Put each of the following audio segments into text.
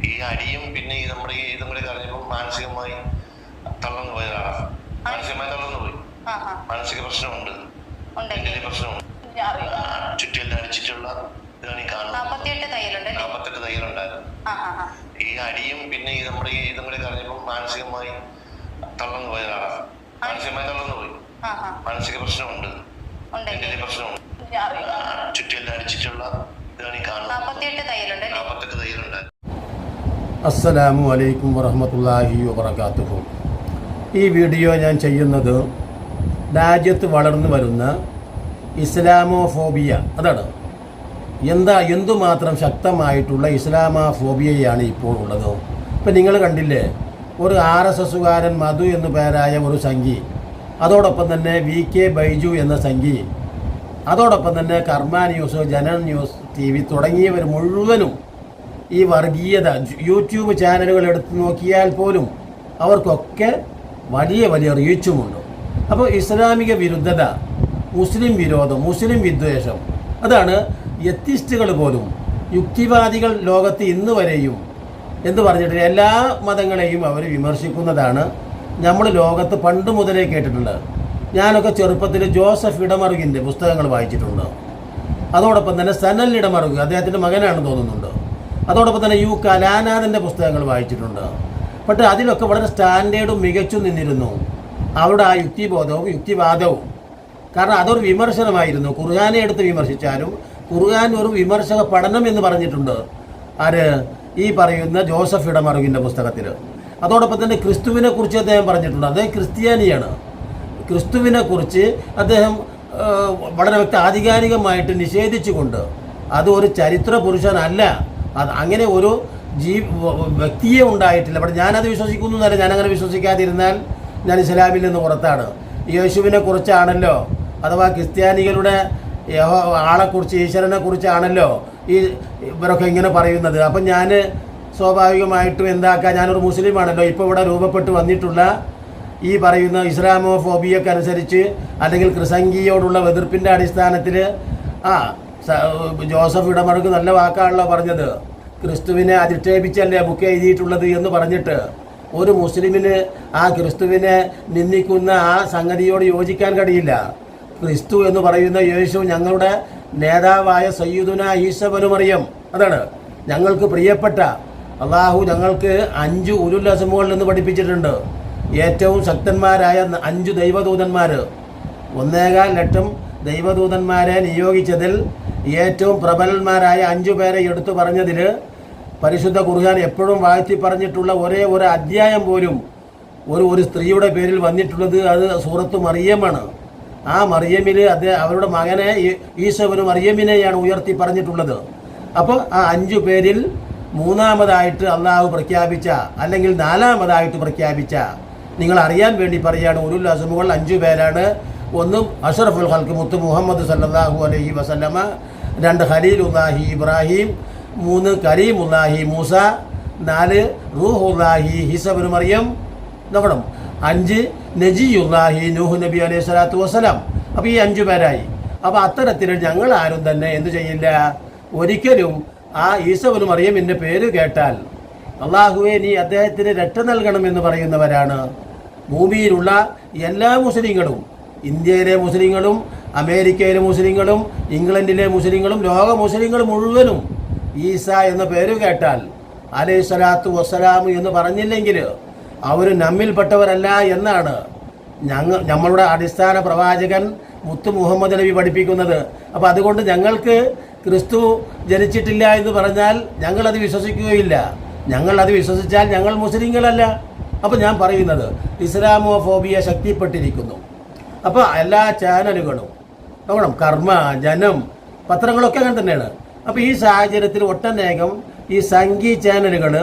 ഈ അടിയും പിന്നെ ഈ നമ്മുടെ ഈ ഇതും കൂടി അറിഞ്ഞപ്പോൾ മാനസികമായി തളർന്നു പോയ ഒരാളാണ്. മാനസികമായി തളർന്നു പോയി. മാനസിക പ്രശ്നമുണ്ട്, മെന്റലി പ്രശ്നമുണ്ട്. ചുറ്റിയെല്ലാം അടിച്ചിട്ടുള്ള ഇതാണ് ഈ കാണുന്നത്. 48 തയ്യലുണ്ടായിരുന്നു. ഈ അടിയും പിന്നെ ഈ നമ്മുടെ ഈ ഇതും കൂടി അറിഞ്ഞപ്പോൾ മാനസികമായി തളർന്നു പോയ ഒരാളാണ്. മാനസികമായി തളർന്നു പോയി. മാനസിക പ്രശ്നമുണ്ട്, മെന്റലി പ്രശ്നമുണ്ട്. ചുറ്റിയെല്ലാം അടിച്ചിട്ടുള്ള ഇതാണ് ഈ കാണുന്നത്. 48 തയ്യലുണ്ടായിരുന്നു. അസ്സലാമു അലൈക്കും വറഹ്മത്തുള്ളാഹി വബറകാതുഹു. ഈ വീഡിയോ ഞാൻ ചെയ്യുന്നത് രാജ്യത്ത് വളർന്നു വരുന്ന ഇസ്ലാമോഫോബിയ, അതാണ് എന്തുമാത്രം ശക്തമായിട്ടുള്ള ഇസ്ലാമോഫോബിയയാണ് ഇപ്പോൾ ഉള്ളത്. ഇപ്പം നിങ്ങൾ കണ്ടില്ലേ, ഒരു RSSകാരൻ മധു എന്നു പേരായ ഒരു സംഘി, അതോടൊപ്പം തന്നെ VK ബൈജു എന്ന സംഘി, അതോടൊപ്പം തന്നെ കർമ്മ ന്യൂസ്, ജനൻ ന്യൂസ് TV തുടങ്ങിയവർ മുഴുവനും ഈ വർഗീയത യൂട്യൂബ് ചാനലുകൾ എടുത്തു നോക്കിയാൽ പോലും അവർക്കൊക്കെ വലിയ വലിയ റീച്ചുമുണ്ട്. അപ്പോൾ ഇസ്ലാമിക വിരുദ്ധത, മുസ്ലിം വിരോധം, മുസ്ലിം വിദ്വേഷം, അതാണ് എത്തിസ്റ്റുകൾ പോലും, യുക്തിവാദികൾ ലോകത്ത് ഇന്ന് വരെയും എന്ന് പറഞ്ഞിട്ട് എല്ലാ മതങ്ങളെയും അവർ വിമർശിക്കുന്നതാണ് നമ്മൾ ലോകത്ത് പണ്ട് മുതലേ കേട്ടിട്ടുള്ളത്. ഞാനൊക്കെ ചെറുപ്പത്തിൽ ജോസഫ് ഇടമറുകിൻ്റെ പുസ്തകങ്ങൾ വായിച്ചിട്ടുണ്ട്. അതോടൊപ്പം തന്നെ സനൽ ഇടമറുക്, അദ്ദേഹത്തിൻ്റെ മകനാണെന്ന് തോന്നുന്നുണ്ട്. അതോടൊപ്പം തന്നെ U കലാനാഥൻ്റെ പുസ്തകങ്ങൾ വായിച്ചിട്ടുണ്ട്. പക്ഷേ അതിലൊക്കെ വളരെ സ്റ്റാൻഡേർഡും മികച്ചും നിന്നിരുന്നു അവിടെ ആ യുക്തിബോധവും യുക്തിവാദവും. കാരണം അതൊരു വിമർശനമായിരുന്നു. ഖുർആനെ എടുത്ത് വിമർശിച്ചാലും ഖുർആൻ ഒരു വിമർശക പഠനം എന്ന് പറഞ്ഞിട്ടുണ്ട് ആര്, ഈ പറയുന്ന ജോസഫ് ഇടമറുകിൻ്റെ പുസ്തകത്തിൽ. അതോടൊപ്പം തന്നെ ക്രിസ്തുവിനെ കുറിച്ച് അദ്ദേഹം പറഞ്ഞിട്ടുണ്ട്. അദ്ദേഹം ക്രിസ്ത്യാനിയാണ്. ക്രിസ്തുവിനെ കുറിച്ച് അദ്ദേഹം വളരെ ആധികാരികമായിട്ട് നിഷേധിച്ചുകൊണ്ട് അത് ഒരു ചരിത്ര പുരുഷനല്ല, അത് അങ്ങനെ ഒരു വ്യക്തിയെ ഉണ്ടായിട്ടില്ല. പക്ഷെ ഞാനത് വിശ്വസിക്കുന്നു എന്നല്ല, ഞാനങ്ങനെ വിശ്വസിക്കാതിരുന്നാൽ ഞാൻ ഇസ്ലാമിൽ നിന്ന് പുറത്താണ്. യേശുവിനെ കുറിച്ചാണല്ലോ, അഥവാ ക്രിസ്ത്യാനികളുടെ ആളെക്കുറിച്ച്, ഈശ്വരനെ കുറിച്ചാണല്ലോ ഈ ഇവരൊക്കെ ഇങ്ങനെ പറയുന്നത്. അപ്പം ഞാൻ സ്വാഭാവികമായിട്ടും എന്താക്കാം, ഞാനൊരു മുസ്ലിമാണല്ലോ. ഇപ്പോൾ ഇവിടെ രൂപപ്പെട്ട് വന്നിട്ടുള്ള ഈ പറയുന്ന ഇസ്ലാമോഫോബിയക്കനുസരിച്ച് അല്ലെങ്കിൽ ക്രിസംഗിയോടുള്ള എതിർപ്പിൻ്റെ അടിസ്ഥാനത്തിൽ ജോസഫ് ഇടമറുക്ക് നല്ല വാക്കാണല്ലോ പറഞ്ഞത്. ക്രിസ്തുവിനെ അധിക്ഷേപിച്ചല്ലേ ബുക്ക് എഴുതിയിട്ടുള്ളത് എന്ന് പറഞ്ഞിട്ട് ഒരു മുസ്ലിമിന് ആ ക്രിസ്തുവിനെ നിന്ദിക്കുന്ന ആ സംഗതിയോട് യോജിക്കാൻ കഴിയില്ല. ക്രിസ്തു എന്ന് പറയുന്ന യേശു ഞങ്ങളുടെ നേതാവായ സയ്യിദുന ഈസ ഇബ്നു മറിയം, അതാണ് ഞങ്ങൾക്ക് പ്രിയപ്പെട്ട അള്ളാഹു ഞങ്ങൾക്ക് 5 ഉലുൽ അസ്മുകളിൽ നിന്ന് പഠിപ്പിച്ചിട്ടുണ്ട്. ഏറ്റവും ശക്തന്മാരായ 5 ദൈവദൂതന്മാർ, 1.25 ലക്ഷം ദൈവദൂതന്മാരെ നിയോഗിച്ചതിൽ ഏറ്റവും പ്രബലന്മാരായ 5 പേരെ എടുത്തു പറഞ്ഞതിൽ പരിശുദ്ധ ഖുർആൻ എപ്പോഴും വാഴ്ത്തി പറഞ്ഞിട്ടുള്ള ഒരേ ഒരു അധ്യായം പോലും ഒരു സ്ത്രീയുടെ പേരിൽ വന്നിട്ടുള്ളത് അത് സൂറത്ത് മറിയമാണ്. ആ മറിയമിൽ അവരുടെ മകനെ ഈസ ഇബ്നു മറിയമിനെയാണ് ഉയർത്തി പറഞ്ഞിട്ടുള്ളത്. അപ്പോൾ ആ 5 പേരിൽ മൂന്നാമതായിട്ട് അള്ളാഹു പ്രഖ്യാപിച്ച അല്ലെങ്കിൽ 4ാമതായിട്ട് പ്രഖ്യാപിച്ച, നിങ്ങൾ അറിയാൻ വേണ്ടി പറയുകയാണ്, ഉലുൽ അസ്മുകൾ 5 പേരാണ്. 1 അഷ്റഫുൽ ഖൽഖ് മുത്ത് മുഹമ്മദ് സല്ലല്ലാഹു അലൈഹി വസല്ലമ, 2 ഖലീലുല്ലാഹി ഇബ്രാഹിം, 3 കരീമുല്ലാഹി മൂസ, 4 റൂഹുല്ലാഹി ഈസ ഇബ്നു മറിയം, നോക്കണം 5 നജിയുല്ലാഹി നൂഹ് നബി അലൈഹി സ്വലാത്തു വസ്സലാം. അപ്പോൾ ഈ 5 പേരായി. അപ്പോൾ അത്തരത്തിൽ ഞങ്ങൾ ആരും തന്നെ എന്തു ചെയ്യില്ല, ഒരിക്കലും ആ ഈസ ഇബ്നു മറിയമിൻ്റെ പേര് കേട്ടാൽ അള്ളാഹുവെ നീ അദ്ദേഹത്തിന് രക്ഷ നൽകണമെന്ന് പറയുന്നവരാണ് ഭൂമിയിലുള്ള എല്ലാ മുസ്ലിങ്ങളും. ഇന്ത്യയിലെ മുസ്ലിങ്ങളും അമേരിക്കയിലെ മുസ്ലിങ്ങളും ഇംഗ്ലണ്ടിലെ മുസ്ലിങ്ങളും ലോക മുസ്ലിങ്ങൾ മുഴുവനും ഈസ എന്ന പേര് കേട്ടാൽ അലൈഹി സ്വലാത്തു വസ്സലാം എന്ന് പറഞ്ഞില്ലെങ്കിൽ അവർ നമ്മിൽപ്പെട്ടവരല്ല എന്നാണ് നമ്മളുടെ അടിസ്ഥാന പ്രവാചകൻ മുത്ത് മുഹമ്മദ് നബി പഠിപ്പിക്കുന്നത്. അപ്പോൾ അതുകൊണ്ട് ഞങ്ങൾക്ക് ക്രിസ്തു ജനിച്ചിട്ടില്ല എന്ന് പറഞ്ഞാൽ ഞങ്ങളത് വിശ്വസിക്കുകയില്ല. ഞങ്ങളത് വിശ്വസിച്ചാൽ ഞങ്ങൾ മുസ്ലിങ്ങളല്ല. അപ്പോൾ ഞാൻ പറയുന്നത് ഇസ്ലാമോഫോബിയ ശക്തിപ്പെട്ടിരിക്കുന്നു. അപ്പോൾ എല്ലാ ചാനലുകളും നോക്കണം, കർമ്മ, ജനം, പത്രങ്ങളൊക്കെ അങ്ങനെ തന്നെയാണ്. അപ്പോൾ ഈ സാഹചര്യത്തിൽ ഒട്ടനേകം ഈ സംഘി ചാനലുകൾ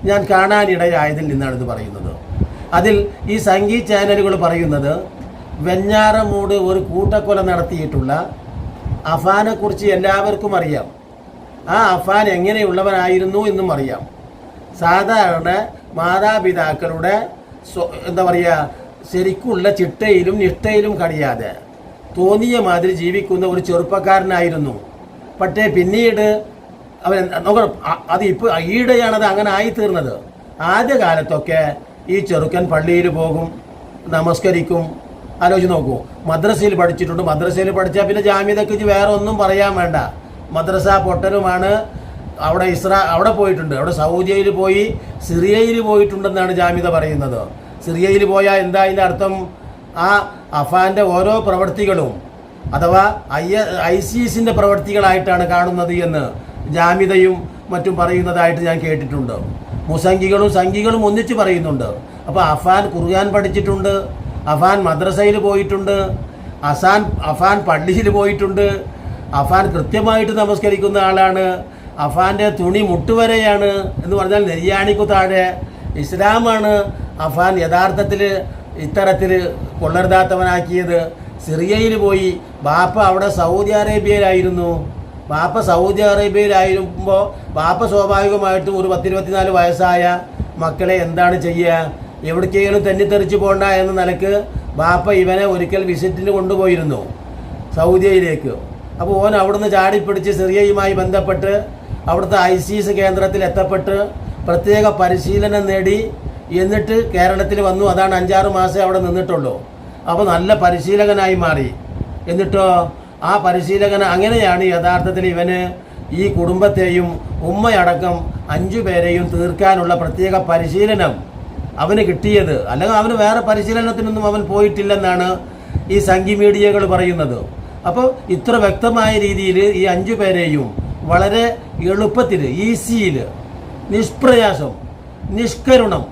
ഞാൻ കാണാനിടയായതിൽ നിന്നാണ് ഇത് പറയുന്നത്. അതിൽ ഈ സംഘി ചാനലുകൾ പറയുന്നത് വെഞ്ഞാറമൂട് ഒരു കൂട്ടക്കൊല നടത്തിയിട്ടുള്ള അഫാനെക്കുറിച്ച് എല്ലാവർക്കും അറിയാം. ആ അഫാൻ എങ്ങനെയുള്ളവനായിരുന്നു എന്നും അറിയാം. സാധാരണ മാതാപിതാക്കളുടെ എന്താ പറയുക, ശരിക്കുള്ള ചിട്ടയിലും നിഷ്ഠയിലും കഴിയാതെ തോന്നിയ മാതിരി ജീവിക്കുന്ന ഒരു ചെറുപ്പക്കാരനായിരുന്നു. പക്ഷേ പിന്നീട് അവൻ നോക്കണം. അത് ഇപ്പോൾ ഈയിടെയാണത് അങ്ങനെ ആയിത്തീർന്നത്. ആദ്യ കാലത്തൊക്കെ ഈ ചെറുക്കൻ പള്ളിയിൽ പോകും, നമസ്കരിക്കും. ആലോചിച്ച് നോക്കൂ, മദ്രസയിൽ പഠിച്ചിട്ടുണ്ട്. മദ്രസയിൽ പഠിച്ചാൽ പിന്നെ ജാമ്യതക്ക് വേറെ ഒന്നും പറയാൻ വേണ്ട. മദ്രസ പൊട്ടലുമാണ്. അവിടെ പോയിട്ടുണ്ട്, അവിടെ സൗദിയയിൽ പോയി, സിറിയയിൽ പോയിട്ടുണ്ടെന്നാണ് ജാമ്യത പറയുന്നത്. സിറിയയിൽ പോയാൽ എന്താ അതിൻ്റെ അർത്ഥം? ആ അഫാൻ്റെ ഓരോ പ്രവൃത്തികളും അഥവാ ISISന്റെ പ്രവൃത്തികളായിട്ടാണ് കാണുന്നത് എന്ന് ജാമ്യതയും മറ്റും പറയുന്നതായിട്ട് ഞാൻ കേട്ടിട്ടുണ്ട്. മുസംഗികളും സംഘികളും ഒന്നിച്ച് പറയുന്നുണ്ട്. അപ്പോൾ അഫാൻ ഖുർആൻ പഠിച്ചിട്ടുണ്ട്, അഫാൻ മദ്രസയിൽ പോയിട്ടുണ്ട്, അഫാൻ പള്ളിയിൽ പോയിട്ടുണ്ട്, അഫാൻ കൃത്യമായിട്ട് നമസ്കരിക്കുന്ന ആളാണ്, അഫാൻ്റെ തുണി മുട്ടുവരെയാണ് എന്ന് പറഞ്ഞാൽ നെയ്യാണിക്കു താഴെ. ഇസ്ലാമാണ് അഫാൻ യഥാർത്ഥത്തിൽ ഇത്തരത്തിൽ കൊള്ളരുതാത്തവനാക്കിയത്. സിറിയയിൽ പോയി, ബാപ്പ അവിടെ സൗദി അറേബ്യയിലായിരുന്നു. ബാപ്പ സൗദി അറേബ്യയിലായിരുമ്പോൾ ബാപ്പ സ്വാഭാവികമായിട്ടും ഒരു 10-24 വയസ്സായ മക്കളെ എന്താണ് ചെയ്യുക? എവിടേക്കെങ്കിലും തെന്നിത്തെറിച്ച് പോകണ്ട എന്ന നിലക്ക് ബാപ്പ ഇവനെ ഒരിക്കൽ വിസിറ്റിന് കൊണ്ടുപോയിരുന്നു സൗദിയയിലേക്ക്. അപ്പോൾ ഓൻ അവിടുന്ന് ചാടിപ്പിടിച്ച് സിറിയയുമായി ബന്ധപ്പെട്ട് അവിടുത്തെ ISIS കേന്ദ്രത്തിൽ എത്തപ്പെട്ട് പ്രത്യേക പരിശീലനം നേടി. എന്നിട്ട് കേരളത്തിൽ വന്നു. അതാണ് 5-6 മാസം അവിടെ നിന്നിട്ടുള്ളൂ. അപ്പോൾ നല്ല പരിശീലകനായി മാറി. എന്നിട്ടോ ആ പരിശീലകൻ അങ്ങനെയാണ് യഥാർത്ഥത്തിൽ ഇവന് ഈ കുടുംബത്തെയും ഉമ്മയടക്കം 5 പേരെയും തീർക്കാനുള്ള പ്രത്യേക പരിശീലനം അവന് കിട്ടിയത്. അല്ലെങ്കിൽ അവന് വേറെ പരിശീലനത്തിനൊന്നും അവൻ പോയിട്ടില്ലെന്നാണ് ഈ സംഘി മീഡിയകൾ പറയുന്നത്. അപ്പോൾ ഇത്ര വ്യക്തമായ രീതിയിൽ ഈ 5 പേരെയും വളരെ എളുപ്പത്തിൽ, ഈസിയിൽ, നിഷ്പ്രയാസം, നിഷ്കരുണം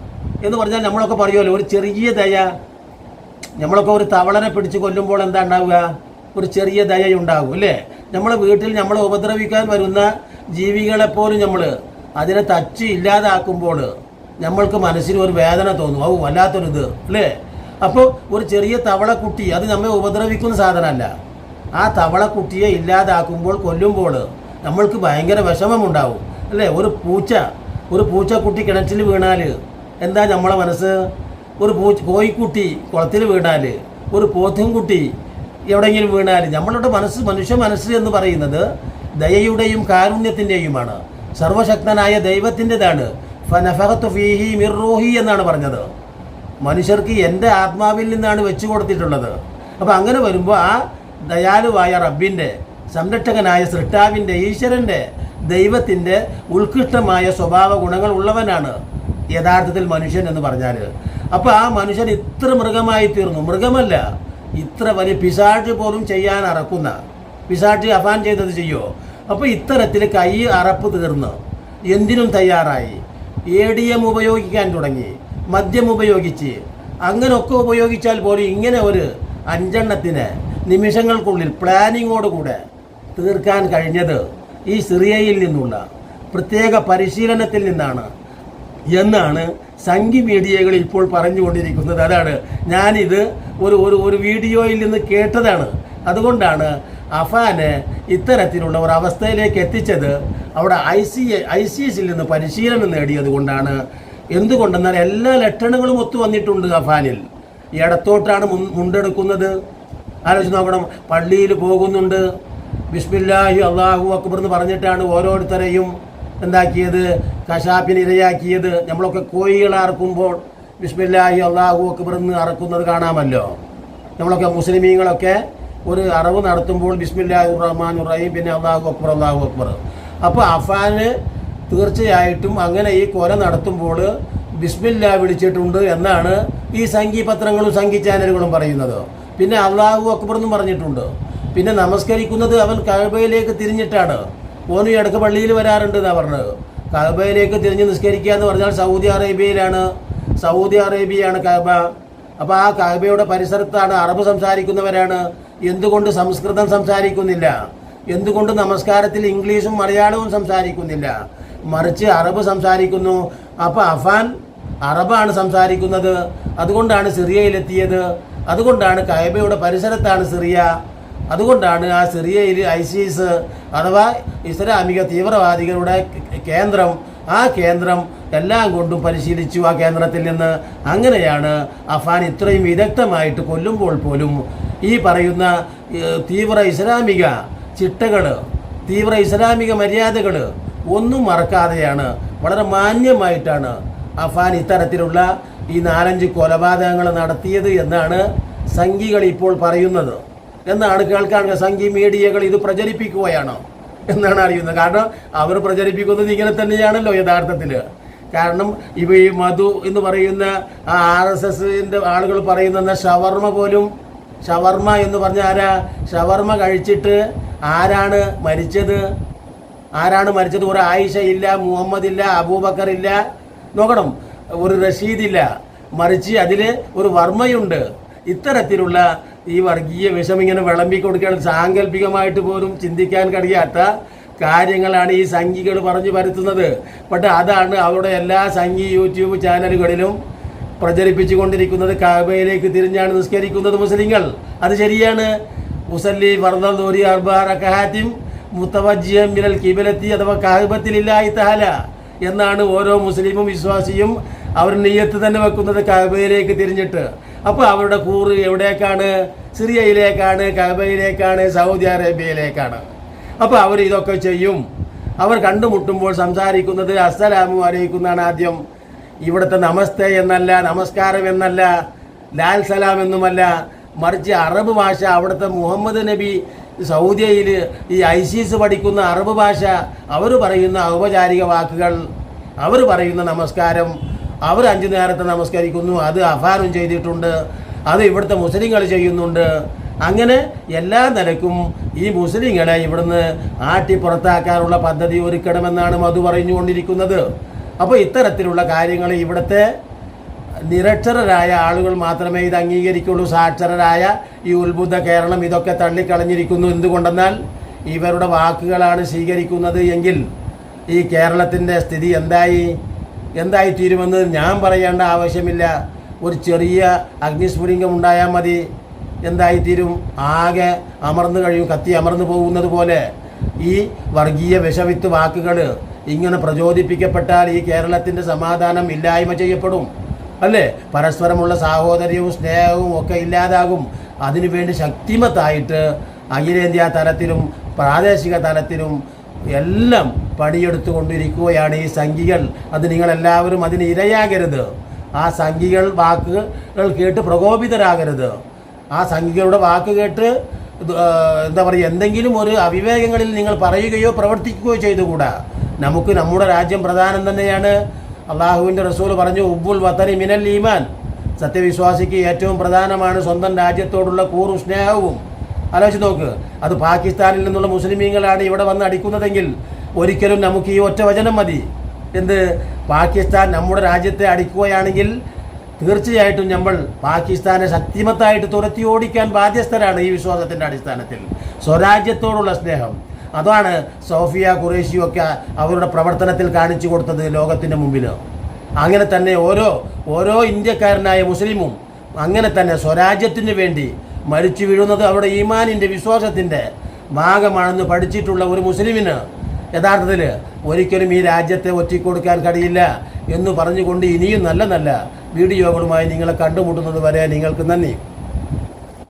എന്ന് പറഞ്ഞാൽ നമ്മളൊക്കെ പറയുമല്ലോ, ഒരു ചെറിയ ദയ. നമ്മളൊക്കെ ഒരു തവളനെ പിടിച്ച് കൊല്ലുമ്പോൾ എന്താ ഉണ്ടാവുക? ഒരു ചെറിയ ദയയുണ്ടാകും അല്ലേ? നമ്മളെ വീട്ടിൽ നമ്മളെ ഉപദ്രവിക്കാൻ വരുന്ന ജീവികളെപ്പോലും നമ്മൾ അതിനെ തച്ച് ഇല്ലാതാക്കുമ്പോൾ നമ്മൾക്ക് മനസ്സിന് ഒരു വേദന തോന്നും. അത് വല്ലാത്തൊരിത് അല്ലേ? അപ്പോൾ ഒരു ചെറിയ തവളക്കുട്ടി അത് നമ്മെ ഉപദ്രവിക്കുന്ന സാധനമല്ല. ആ തവളക്കുട്ടിയെ ഇല്ലാതാക്കുമ്പോൾ, കൊല്ലുമ്പോൾ നമ്മൾക്ക് ഭയങ്കര വിഷമമുണ്ടാവും അല്ലേ? ഒരു പൂച്ചക്കുട്ടി കിണറ്റിൽ വീണാൽ എന്താ നമ്മളെ മനസ്സ്? ഒരു കോഴിക്കുട്ടി കുളത്തിൽ വീണാൽ, ഒരു പോത്തുംകുട്ടി എവിടെയെങ്കിലും വീണാൽ നമ്മളുടെ മനസ്സ്, മനുഷ്യ മനസ്സ് എന്ന് പറയുന്നത് ദയയുടെയും കാരുണ്യത്തിൻ്റെയുമാണ്. സർവശക്തനായ ദൈവത്തിൻ്റെതാണ്. ഫനഫഖതു ഫീഹി മിർ റൂഹി എന്നാണ് പറഞ്ഞത്. മനുഷ്യർക്ക് എൻ്റെ ആത്മാവിൽ നിന്നാണ് വെച്ചു കൊടുത്തിട്ടുള്ളത്. അപ്പോൾ അങ്ങനെ വരുമ്പോൾ ആ ദയാലുവായ റബ്ബിൻ്റെ, സംരക്ഷകനായ സൃഷ്ടാവിൻ്റെ, ഈശ്വരൻ്റെ, ദൈവത്തിൻ്റെ ഉത്കൃഷ്ടമായ സ്വഭാവ ഗുണങ്ങൾ ഉള്ളവനാണ് യഥാർത്ഥത്തിൽ മനുഷ്യൻ എന്ന് പറഞ്ഞാൽ. അപ്പോൾ ആ മനുഷ്യൻ ഇത്ര മൃഗമായി തീർന്നു. മൃഗമല്ല, ഇത്ര വലിയ പിശാച് പോലും ചെയ്യാൻ അറക്കുന്ന പിശാച് അഫാൻ ചെയ്തത് ചെയ്യുമോ? അപ്പോൾ ഇത്തരത്തിൽ കൈ അറപ്പ് തീർന്ന് എന്തിനും തയ്യാറായി. ADM ഉപയോഗിക്കാൻ തുടങ്ങി, മദ്യം ഉപയോഗിച്ച്, അങ്ങനെയൊക്കെ ഉപയോഗിച്ചാൽ പോലും ഇങ്ങനെ ഒരു 5 എണ്ണത്തിന് നിമിഷങ്ങൾക്കുള്ളിൽ പ്ലാനിങ്ങോടുകൂടെ തീർക്കാൻ കഴിഞ്ഞത് ഈ സിറിയയിൽ നിന്നുള്ള പ്രത്യേക പരിശീലനത്തിൽ നിന്നാണ് എന്നാണ് സംഘി മീഡിയകൾ ഇപ്പോൾ പറഞ്ഞുകൊണ്ടിരിക്കുന്നത്. അതാണ് ഞാനിത് ഒരു വീഡിയോയിൽ നിന്ന് കേട്ടതാണ്. അതുകൊണ്ടാണ് അഫാനെ ഇത്തരത്തിലുള്ള ഒരു അവസ്ഥയിലേക്ക് എത്തിച്ചത്. അവിടെ ISISൽ നിന്ന് പരിശീലനം നേടിയത് കൊണ്ടാണ്. എന്തുകൊണ്ടെന്നാൽ എല്ലാ ലക്ഷണങ്ങളും ഒത്തു വന്നിട്ടുണ്ട് അഫാനിൽ. ഇടത്തോട്ടാണ് മുണ്ടെടുക്കുന്നത്. ആലോചിച്ച് നോക്കണം. പള്ളിയിൽ പോകുന്നുണ്ട്, ബിസ്മില്ലാഹി അല്ലാഹു അക്ബർ എന്ന് പറഞ്ഞിട്ടാണ് ഓരോരുത്തരെയും എന്താക്കിയത്? കശാപ്പിന് ഇരയാക്കിയത്. നമ്മളൊക്കെ കോഴികളെ അറക്കുമ്പോൾ ബിസ്മില്ലാഹി അല്ലാഹു അക്ബർ എന്ന് അറക്കുന്നത് കാണാമല്ലോ. നമ്മളൊക്കെ മുസ്ലിമീങ്ങളൊക്കെ ഒരു അറവ് നടത്തുമ്പോൾ ബിസ്മില്ലാഹി റഹ്മാനിർ റഹീം, പിന്നെ അല്ലാഹു അക്ബർ അല്ലാഹു അക്ബർ. അപ്പോൾ അഫാന് തീർച്ചയായിട്ടും അങ്ങനെ ഈ കൊല നടത്തുമ്പോൾ ബിസ്മില്ലാ വിളിച്ചിട്ടുണ്ട് എന്നാണ് ഈ സംഘി പത്രങ്ങളും സംഘി ചാനലുകളും പറയുന്നത്. പിന്നെ അല്ലാഹു അക്ബർ എന്നും പറഞ്ഞിട്ടുണ്ട്. പിന്നെ നമസ്കരിക്കുന്നത് അവൻ കഅബയിലേക്ക് തിരിഞ്ഞിട്ടാണ്. ഓന് ഇടക്ക് പള്ളിയിൽ വരാറുണ്ട് എന്നാണ് പറഞ്ഞത്. കഅബയിലേക്ക് തിരിഞ്ഞ് നിസ്കരിക്കുക എന്ന് പറഞ്ഞാൽ സൗദി അറേബ്യയാണ് കഅബ. അപ്പോൾ ആ കഅബയുടെ പരിസരത്താണ്, അറബ് സംസാരിക്കുന്നവരാണ്. എന്തുകൊണ്ട് സംസ്കൃതം സംസാരിക്കുന്നില്ല? എന്തുകൊണ്ട് നമസ്കാരത്തിൽ ഇംഗ്ലീഷും മലയാളവും സംസാരിക്കുന്നില്ല? മറിച്ച് അറബ് സംസാരിക്കുന്നു. അപ്പോൾ അഫാൻ അറബാണ് സംസാരിക്കുന്നത്. അതുകൊണ്ടാണ് സിറിയയിലെത്തിയത്. അതുകൊണ്ടാണ് കഅബയുടെ പരിസരത്താണ് സിറിയ. അതുകൊണ്ടാണ് ആ സിറിയയിൽ ISIS അഥവാ ഇസ്ലാമിക തീവ്രവാദികളുടെ കേന്ദ്രം, ആ കേന്ദ്രം എല്ലാം കൊണ്ടും പരിശീലിച്ചു ആ കേന്ദ്രത്തിൽ നിന്ന്. അങ്ങനെയാണ് അഫാൻ ഇത്രയും വിദഗ്ധമായിട്ട് കൊല്ലുമ്പോൾ പോലും ഈ പറയുന്ന തീവ്ര ഇസ്ലാമിക ചിട്ടകൾ, തീവ്ര ഇസ്ലാമിക മര്യാദകൾ ഒന്നും മറക്കാതെയാണ്, വളരെ മാന്യമായിട്ടാണ് അഫാൻ ഇത്തരത്തിലുള്ള ഈ 4-5 കൊലപാതകങ്ങൾ നടത്തിയത് എന്നാണ് സംഘികൾ ഇപ്പോൾ പറയുന്നത് എന്നാണ് കേൾക്കാൻ. സംഘി മീഡിയകൾ ഇത് പ്രചരിപ്പിക്കുകയാണ് എന്നാണ് അറിയുന്നത്. കാരണം അവർ പ്രചരിപ്പിക്കുന്നത് ഇങ്ങനെ തന്നെയാണല്ലോ യഥാർത്ഥത്തിൽ. കാരണം ഇവ ഈ മധു എന്ന് പറയുന്ന ആ RSSന്റെ ആളുകൾ പറയുന്ന ഷവർമ പോലും, ഷവർമ എന്ന് പറഞ്ഞ ആരാ? ഷവർമ കഴിച്ചിട്ട് ആരാണ് മരിച്ചത്? ഒരു ആയിഷ ഇല്ല, മുഹമ്മദ് ഇല്ല, അബൂബക്കർ ഇല്ല, നോക്കണം, ഒരു റഷീദില്ല, മറിച്ച് അതിൽ ഒരു വർമ്മയുണ്ട്. ഇത്തരത്തിലുള്ള ഈ വർഗീയ വിഷം ഇങ്ങനെ വിളമ്പി കൊടുക്കുകയാണ്. സാങ്കല്പികമായിട്ട് പോലും ചിന്തിക്കാൻ കഴിയാത്ത കാര്യങ്ങളാണ് ഈ സംഘികൾ പറഞ്ഞു വരുത്തുന്നത്. പക്ഷേ അതാണ് അവരുടെ എല്ലാ സംഘി യൂട്യൂബ് ചാനലുകളിലും പ്രചരിപ്പിച്ചു കൊണ്ടിരിക്കുന്നത്. കഅബയിലേക്ക് തിരിഞ്ഞാണ് നിസ്കരിക്കുന്നത് മുസ്ലിങ്ങൾ. അത് ശരിയാണ്. മുസല്ലി ഫർദൽ ദൂരി അർബഅ റകഅത്തിൻ മുതവജ്ജിഹൻ മിനൽ ഖിബലത്തി അഥവാ കഅബത്തിലില്ലാഹി തആല എന്നാണ് ഓരോ മുസ്ലിമും വിശ്വാസിയും അവർ നിയ്യത്ത് തന്നെ വെക്കുന്നത്, കഅബയിലേക്ക് തിരിഞ്ഞിട്ട്. അപ്പോൾ അവരുടെ കൂറ് എവിടേക്കാണ്? സിറിയയിലേക്കാണ്, കഅബയിലേക്കാണ്, സൗദി അറേബ്യയിലേക്കാണ്. അപ്പോൾ അവർ ഇതൊക്കെ ചെയ്യും. അവർ കണ്ടുമുട്ടുമ്പോൾ സംസാരിക്കുന്നത് അസ്സലാമു അലൈക്കും എന്നാണ് ആദ്യം. ഇവിടുത്തെ നമസ്തേ എന്നല്ല, നമസ്കാരം എന്നല്ല, ലാൽ സലാം എന്നുമല്ല, മറിച്ച് അറബ് ഭാഷ, അവിടുത്തെ മുഹമ്മദ് നബി സൗദിയയിൽ ഈ ISIS പഠിക്കുന്ന അറബ് ഭാഷ, അവർ പറയുന്ന ഔപചാരിക വാക്കുകൾ, അവർ പറയുന്ന നമസ്കാരം, അവർ 5 നേരത്തെ നമസ്കരിക്കുന്നു, അത് അഫാനും ചെയ്തിട്ടുണ്ട്, അത് ഇവിടുത്തെ മുസ്ലിങ്ങൾ ചെയ്യുന്നുണ്ട്. അങ്ങനെ എല്ലാ നിലക്കും ഈ മുസ്ലിങ്ങളെ ഇവിടുന്ന് ആട്ടി പുറത്താക്കാനുള്ള പദ്ധതി ഒരുക്കണമെന്നാണ് മധു പറഞ്ഞുകൊണ്ടിരിക്കുന്നത്. അപ്പോൾ ഇത്തരത്തിലുള്ള കാര്യങ്ങൾ ഇവിടുത്തെ നിരക്ഷരരായ ആളുകൾ മാത്രമേ ഇത് അംഗീകരിക്കുള്ളൂ. സാക്ഷരരായ ഈ ഉത്ബുദ്ധ കേരളം ഇതൊക്കെ തള്ളിക്കളഞ്ഞിരിക്കുന്നു. എന്തുകൊണ്ടെന്നാൽ ഇവരുടെ വാക്കുകളാണ് സ്വീകരിക്കുന്നത് എങ്കിൽ ഈ കേരളത്തിൻ്റെ സ്ഥിതി എന്തായി തീരുമെന്ന് ഞാൻ പറയേണ്ട ആവശ്യമില്ല. ഒരു ചെറിയ അഗ്നിസ്ഫുലിംഗം ഉണ്ടായാൽ മതി, എന്തായിത്തീരും? ആകെ അമർന്നു കഴിയും, കത്തി അമർന്നു പോകുന്നത് പോലെ. ഈ വർഗീയ വിഷവിത്ത് വാക്കുകൾ ഇങ്ങനെ പ്രചോദിപ്പിക്കപ്പെട്ടാൽ ഈ കേരളത്തിൻ്റെ സമാധാനം ഇല്ലായ്മ ചെയ്യപ്പെടും, അല്ലേ? പരസ്പരമുള്ള സാഹോദര്യവും സ്നേഹവും ഒക്കെ ഇല്ലാതാകും. അതിനുവേണ്ടി ശക്തിമത്തായിട്ട് അഖിലേന്ത്യാ തലത്തിലും പ്രാദേശിക തലത്തിലും എല്ലാം പണിയെടുത്തുകൊണ്ടിരിക്കുകയാണ് ഈ സംഘികൾ. അത് നിങ്ങളെല്ലാവരും അതിന് ഇരയാകരുത്. ആ സംഘികൾ വാക്കുകൾ കേട്ട് പ്രകോപിതരാകരുത്. ആ സംഘികളുടെ വാക്ക് കേട്ട് എന്താ പറയുക, എന്തെങ്കിലും ഒരു അവിവേകങ്ങളിൽ നിങ്ങൾ പറയുകയോ പ്രവർത്തിക്കുകയോ ചെയ്തുകൂടാ. നമുക്ക് നമ്മുടെ രാജ്യം പ്രധാനം തന്നെയാണ്. അള്ളാഹുവിൻ്റെ റസൂൽ പറഞ്ഞു, ഉബ്ബുൽ വതനി മിനൽ ഈമാൻ, സത്യവിശ്വാസിക്ക് ഏറ്റവും പ്രധാനമാണ് സ്വന്തം രാജ്യത്തോടുള്ള കൂറും സ്നേഹവും. ആലോചിച്ച് നോക്ക്, അത് പാകിസ്ഥാനിൽ നിന്നുള്ള മുസ്ലിമീങ്ങളാണ് ഇവിടെ വന്ന് അടിക്കുന്നതെങ്കിൽ ഒരിക്കലും നമുക്ക് ഈ ഒറ്റ വചനം മതി. എന്ത്? പാകിസ്ഥാൻ നമ്മുടെ രാജ്യത്തെ അടിക്കുകയാണെങ്കിൽ തീർച്ചയായിട്ടും നമ്മൾ പാകിസ്ഥാനെ ശക്തിമത്തായിട്ട് തുരത്തി ഓടിക്കാൻ ബാധ്യസ്ഥരാണ്. ഈ വിശ്വാസത്തിൻ്റെ അടിസ്ഥാനത്തിൽ സ്വരാജ്യത്തോടുള്ള സ്നേഹം, അതാണ് സോഫിയ ഖുറേഷിയൊക്കെ അവരുടെ പ്രവർത്തനത്തിൽ കാണിച്ചു കൊടുത്തത് ലോകത്തിൻ്റെ മുമ്പിൽ. അങ്ങനെ തന്നെ ഓരോ ഇന്ത്യക്കാരനായ മുസ്ലിമും അങ്ങനെ തന്നെ സ്വരാജ്യത്തിന് വേണ്ടി മരിച്ചു വീഴുന്നത് അവരുടെ ഈമാനിൻ്റെ വിശ്വാസത്തിൻ്റെ ഭാഗമാണെന്ന് പഠിച്ചിട്ടുള്ള ഒരു മുസ്ലിമിന് യഥാർത്ഥത്തിൽ ഒരിക്കലും ഈ രാജ്യത്തെ ഒറ്റിക്കൊടുക്കാൻ കഴിയില്ല എന്ന് പറഞ്ഞുകൊണ്ട് ഇനിയും നല്ല വീഡിയോകളുമായി നിങ്ങളെ കണ്ടുമുട്ടുന്നത് വരെ നിങ്ങൾക്ക് നന്ദി.